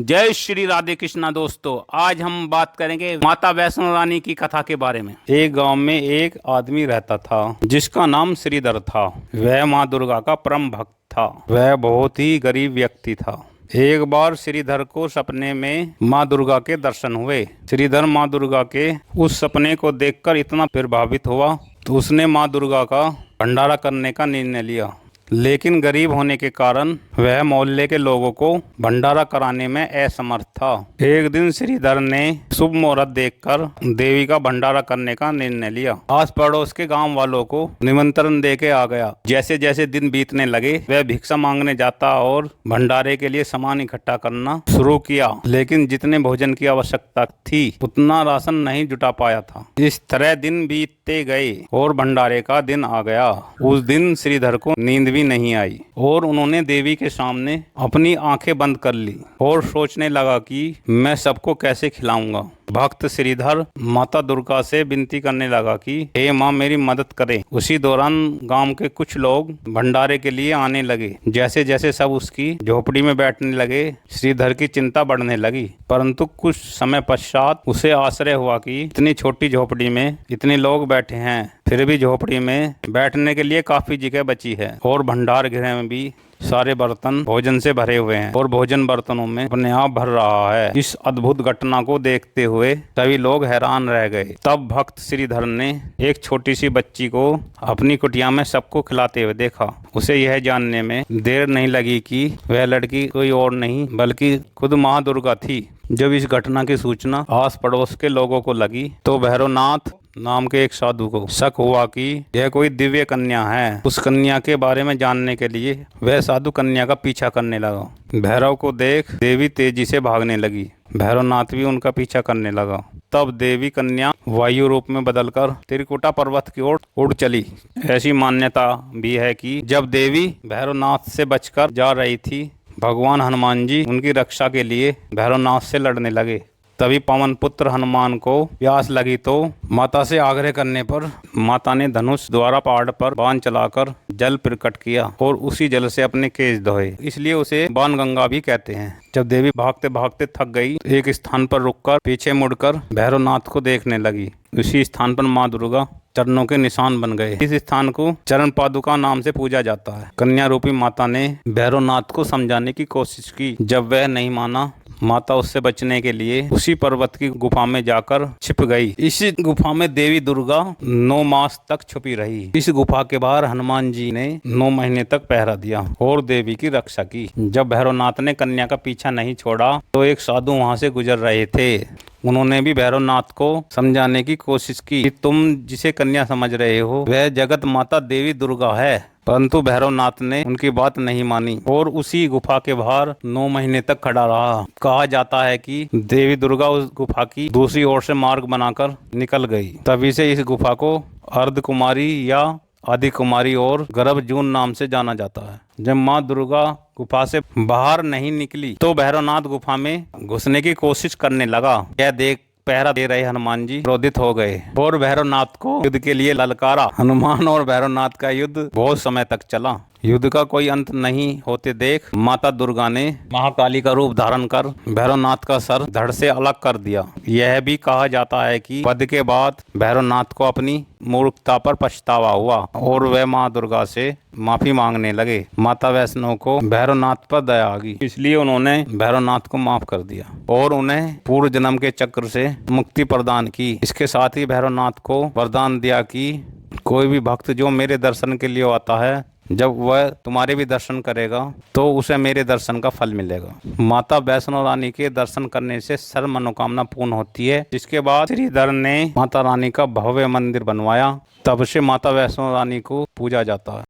जय श्री राधे कृष्णा। दोस्तों, आज हम बात करेंगे माता वैष्णो रानी की कथा के बारे में। एक गांव में एक आदमी रहता था जिसका नाम श्रीधर था। वह माँ दुर्गा का परम भक्त था। वह बहुत ही गरीब व्यक्ति था। एक बार श्रीधर को सपने में माँ दुर्गा के दर्शन हुए। श्रीधर माँ दुर्गा के उस सपने को देखकर इतना प्रभावित हुआ तो उसने माँ दुर्गा का भंडारा करने का निर्णय लिया। लेकिन गरीब होने के कारण वह मोहल्ले के लोगों को भंडारा कराने में असमर्थ था। एक दिन श्रीधर ने शुभ मुहूर्त देखकर देवी का भंडारा करने का निर्णय लिया। आस पड़ोस के गांव वालों को निमंत्रण देके आ गया। जैसे जैसे दिन बीतने लगे वह भिक्षा मांगने जाता और भंडारे के लिए सामान इकट्ठा करना शुरू किया। लेकिन जितने भोजन की आवश्यकता थी उतना राशन नहीं जुटा पाया था। इस तरह दिन बीतते गए और भंडारे का दिन आ गया। उस दिन श्रीधर को नींद भी नहीं आई और उन्होंने देवी के सामने अपनी आंखें बंद कर ली और सोचने लगा कि मैं सबको कैसे खिलाऊंगा। भक्त श्रीधर माता दुर्गा से विनती करने लगा कि हे माँ, मेरी मदद करें। उसी दौरान गांव के कुछ लोग भंडारे के लिए आने लगे। जैसे जैसे सब उसकी झोपड़ी में बैठने लगे श्रीधर की चिंता बढ़ने लगी। परंतु कुछ समय पश्चात उसे आश्चर्य हुआ कि इतनी छोटी झोपड़ी में इतने लोग बैठे हैं, फिर भी झोपड़ी में बैठने के लिए काफी जगह बची है और भंडार गृह में भी सारे बर्तन भोजन से भरे हुए हैं और भोजन बर्तनों में अपने आप भर रहा है। इस अद्भुत घटना को देखते हुए सभी लोग हैरान रह गए। तब भक्त श्रीधर ने एक छोटी सी बच्ची को अपनी कुटिया में सबको खिलाते हुए देखा। उसे यह जानने में देर नहीं लगी कि वह लड़की कोई और नहीं बल्कि खुद माँ दुर्गा थी। जब इस घटना की सूचना आस पड़ोस के लोगों को लगी तो भैरवनाथ नाम के एक साधु को शक हुआ कि यह कोई दिव्य कन्या है। उस कन्या के बारे में जानने के लिए वह साधु कन्या का पीछा करने लगा। भैरव को देख देवी तेजी से भागने लगी। भैरवनाथ भी उनका पीछा करने लगा। तब देवी कन्या वायु रूप में बदलकर त्रिकुटा पर्वत की ओर उड़ चली। ऐसी मान्यता भी है कि जब देवी भैरवनाथ से बचकर जा रही थी, भगवान हनुमान जी उनकी रक्षा के लिए भैरवनाथ से लड़ने लगे। तभी पवन पुत्र हनुमान को प्यास लगी तो माता से आग्रह करने पर माता ने धनुष द्वारा पहाड़ पर बाण चलाकर जल प्रकट किया और उसी जल से अपने केश धोए। इसलिए उसे बाण गंगा भी कहते हैं। जब देवी भागते भागते थक गई तो एक स्थान पर रुककर पीछे मुड़कर भैरवनाथ को देखने लगी। उसी स्थान पर माँ दुर्गा चरणों के निशान बन गए। इस स्थान को चरण पादुका नाम से पूजा जाता है। कन्या रूपी माता ने भैरवनाथ को समझाने की कोशिश की। जब वह नहीं माना, माता उससे बचने के लिए उसी पर्वत की गुफा में जाकर छिप गई। इस गुफा में देवी दुर्गा 9 मास तक छुपी रही। इस गुफा के बाहर हनुमान जी ने 9 महीने तक पहरा दिया और देवी की रक्षा की। जब भैरवनाथ ने कन्या का पीछा नहीं छोड़ा तो एक साधु वहां से गुजर रहे थे। उन्होंने भी भैरवनाथ को समझाने की कोशिश की कि तुम जिसे कन्या समझ रहे हो वह जगत माता देवी दुर्गा है। परंतु भैरवनाथ ने उनकी बात नहीं मानी और उसी गुफा के बाहर 9 महीने तक खड़ा रहा। कहा जाता है कि देवी दुर्गा उस गुफा की दूसरी ओर से मार्ग बनाकर निकल गई। तभी से इस गुफा को अर्ध कुमारी या आदि कुमारी और गर्भजून नाम से जाना जाता है। जब माँ दुर्गा गुफा से बाहर नहीं निकली तो भैरवनाथ गुफा में घुसने की कोशिश करने लगा। यह देख पहरा दे रहे हनुमान जी क्रोधित हो गए और भैरवनाथ को युद्ध के लिए ललकारा। हनुमान और भैरवनाथ का युद्ध बहुत समय तक चला। युद्ध का कोई अंत नहीं होते देख माता दुर्गा ने महाकाली का रूप धारण कर भैरवनाथ का सर धड़ से अलग कर दिया। यह भी कहा जाता है कि वध के बाद भैरवनाथ को अपनी मूर्खता पर पछतावा हुआ और वह माँ दुर्गा से माफी मांगने लगे। माता वैष्णो को भैरवनाथ पर दया आ गई, इसलिए उन्होंने भैरवनाथ को माफ कर दिया और उन्हें पूर्व जन्म के चक्र से मुक्ति प्रदान की। इसके साथ ही भैरवनाथ को वरदान दिया कि कोई भी भक्त जो मेरे दर्शन के लिए आता है, जब वह तुम्हारे भी दर्शन करेगा तो उसे मेरे दर्शन का फल मिलेगा। माता वैष्णो रानी के दर्शन करने से सर्व मनोकामना पूर्ण होती है। जिसके बाद श्रीधर ने माता रानी का भव्य मंदिर बनवाया। तब से माता वैष्णो रानी को पूजा जाता है।